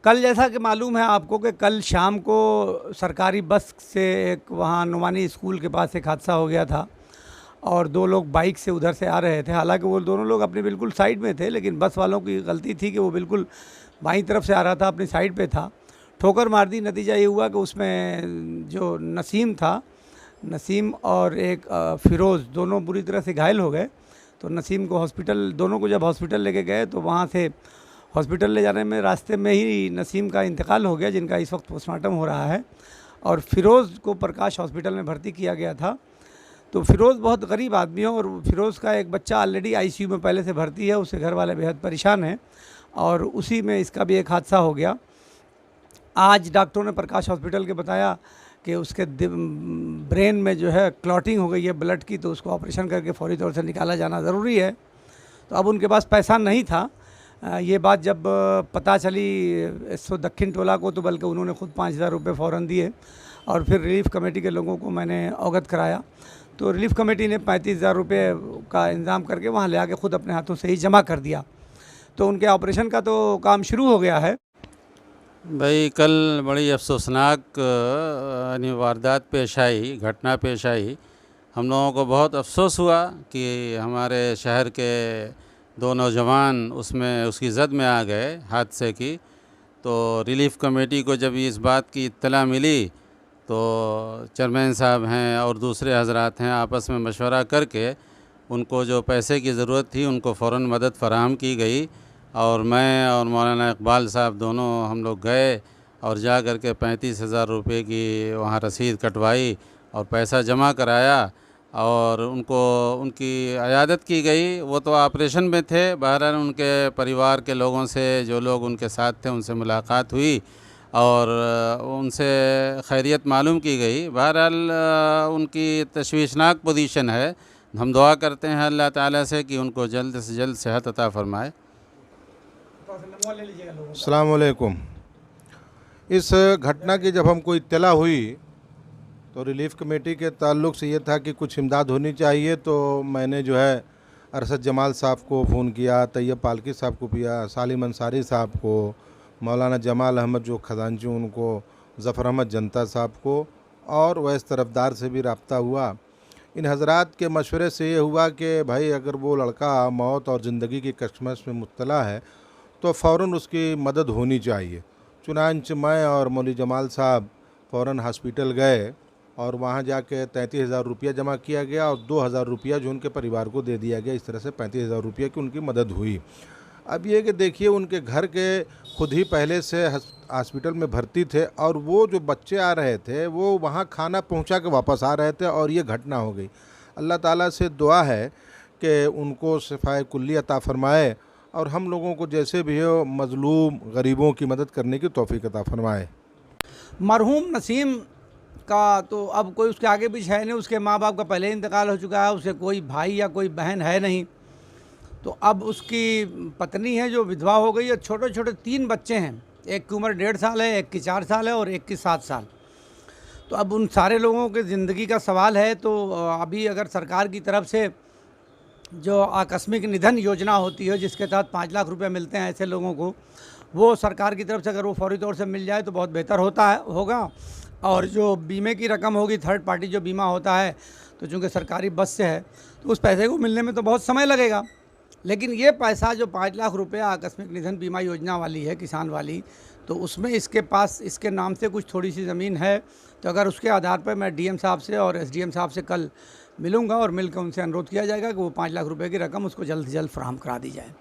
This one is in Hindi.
कल जैसा कि मालूम है आपको कि कल शाम को सरकारी बस से एक वहाँ नुमानी स्कूल के पास एक हादसा हो गया था और दो लोग बाइक से उधर से आ रहे थे। हालांकि वो दोनों लोग अपनी बिल्कुल साइड में थे, लेकिन बस वालों की गलती थी कि वो बिल्कुल बाईं तरफ से आ रहा था, अपनी साइड पे था। ठोकर मार दी। नतीजा ये हुआ कि उसमें जो नसीम था, नसीम और एक फ़िरोज़, दोनों बुरी तरह से घायल हो गए। तो नसीम को हॉस्पिटल, दोनों को जब हॉस्पिटल लेके गए तो वहाँ से हॉस्पिटल ले जाने में रास्ते में ही नसीम का इंतकाल हो गया, जिनका इस वक्त पोस्टमार्टम हो रहा है। और फ़िरोज़ को प्रकाश हॉस्पिटल में भर्ती किया गया था। तो फ़िरोज़ बहुत गरीब आदमी है और फ़िरोज़ का एक बच्चा ऑलरेडी आईसीयू में पहले से भर्ती है, उसके घर वाले बेहद परेशान हैं और उसी में इसका भी एक हादसा हो गया। आज डॉक्टरों ने प्रकाश हॉस्पिटल के बताया कि उसके ब्रेन में जो है क्लॉटिंग हो गई है ब्लड की, तो उसको ऑपरेशन करके फौरी तौर से निकाला जाना ज़रूरी है। तो अब उनके पास पैसा नहीं था। ये बात जब पता चली सो दक्षिण टोला को, तो बल्कि उन्होंने खुद 5,000 रुपये फ़ौरन दिए और फिर रिलीफ़ कमेटी के लोगों को मैंने अवगत कराया। तो रिलीफ़ कमेटी ने 35,000 रुपये का इंतज़ाम करके वहाँ ले आके ख़ुद अपने हाथों से ही जमा कर दिया। तो उनके ऑपरेशन का तो काम शुरू हो गया है। भाई कल बड़ी अफसोसनाक वारदात पेश आई, घटना पेश आई। हम लोगों को बहुत अफसोस हुआ कि हमारे शहर के दो नौजवान उसमें उसकी ज़द में आ गए हादसे की। तो रिलीफ़ कमेटी को जब इस बात की इत्तला मिली तो चेयरमैन साहब हैं और दूसरे हजरात हैं, आपस में मशवरा करके उनको जो पैसे की ज़रूरत थी उनको फ़ौरन मदद फ़राहम की गई। और मैं और मौलाना इकबाल साहब दोनों हम लोग गए और जा कर के 35,000 रुपये की वहाँ रसीद कटवाई और पैसा जमा कराया और उनको उनकी इयादत की गई। वो तो ऑपरेशन में थे। बहरहाल उनके परिवार के लोगों से, जो लोग उनके साथ थे, उनसे मुलाकात हुई और उनसे खैरियत मालूम की गई। बहरहाल उनकी तशवीशनाक पोजीशन है। हम दुआ करते हैं अल्लाह ताला से कि उनको जल्द से जल्द सेहत अता फ़रमाए। अस्सलाम वालेकुम। इस घटना की जब हमको इत्तला हुई तो रिलीफ़ कमेटी के ताल्लुक़ से ये था कि कुछ इमदाद होनी चाहिए। तो मैंने जो है अरशद जमाल साहब को फ़ोन किया, तैयब पालकी साहब को किया, सालिम अंसारी साहब को, मौलाना जमाल अहमद जो ख़जानची उनको, ज़फ़र अहमद जनता साहब को और वैस तरफ़दार से भी रब्ता हुआ। इन हज़रात के मशवरे से ये हुआ कि भाई अगर वो लड़का मौत और ज़िंदगी की कशमकश में मुब्तला है तो फ़ौरन उसकी मदद होनी चाहिए। चुनांच मैं और मौलवी जमाल साहब फ़ौरन हॉस्पिटल गए और वहाँ जाके 33,000 रुपया जमा किया गया और 2,000 रुपया जो उनके परिवार को दे दिया गया। इस तरह से 35,000 रुपये की उनकी मदद हुई। अब ये कि देखिए उनके घर के खुद ही पहले से हॉस्पिटल में भर्ती थे और वो जो बच्चे आ रहे थे वो वहाँ खाना पहुँचा के वापस आ रहे थे और ये घटना हो गई। अल्लाह ताला से दुआ है कि उनको शिफाए कुल्ली अता फ़रमाए और हम लोगों को जैसे भी हो मज़लूम गरीबों की मदद करने की तौफ़ीक़ अता फ़रमाए। मरहूम नसीम का तो अब कोई उसके आगे पीछे है नहीं। उसके माँ बाप का पहले इंतकाल हो चुका है, उसे कोई भाई या कोई बहन है नहीं। तो अब उसकी पत्नी है जो विधवा हो गई है। छोटे छोटे 3 बच्चे हैं, एक की उम्र 1.5 साल है, एक की 4 साल है और एक की 7 साल। तो अब उन सारे लोगों के ज़िंदगी का सवाल है। तो अभी अगर सरकार की तरफ से जो आकस्मिक निधन योजना होती है जिसके तहत 5 लाख रुपए मिलते हैं ऐसे लोगों को, वो सरकार की तरफ से अगर वो फौरी तौर से मिल जाए तो बहुत बेहतर होगा। और जो बीमे की रकम होगी, थर्ड पार्टी जो बीमा होता है, तो चूँकि सरकारी बस से है तो उस पैसे को मिलने में तो बहुत समय लगेगा। लेकिन ये पैसा जो 5 लाख रुपये आकस्मिक निधन बीमा योजना वाली है, किसान वाली, तो उसमें इसके पास इसके नाम से कुछ थोड़ी सी ज़मीन है। तो अगर उसके आधार पर मैं डीएम साहब से और एसडीएम साहब से कल मिलूँगा और मिलकर उनसे अनुरोध किया जाएगा कि वो 5 लाख रुपए की रकम उसको जल्द से जल्द फराहम करा दी जाए।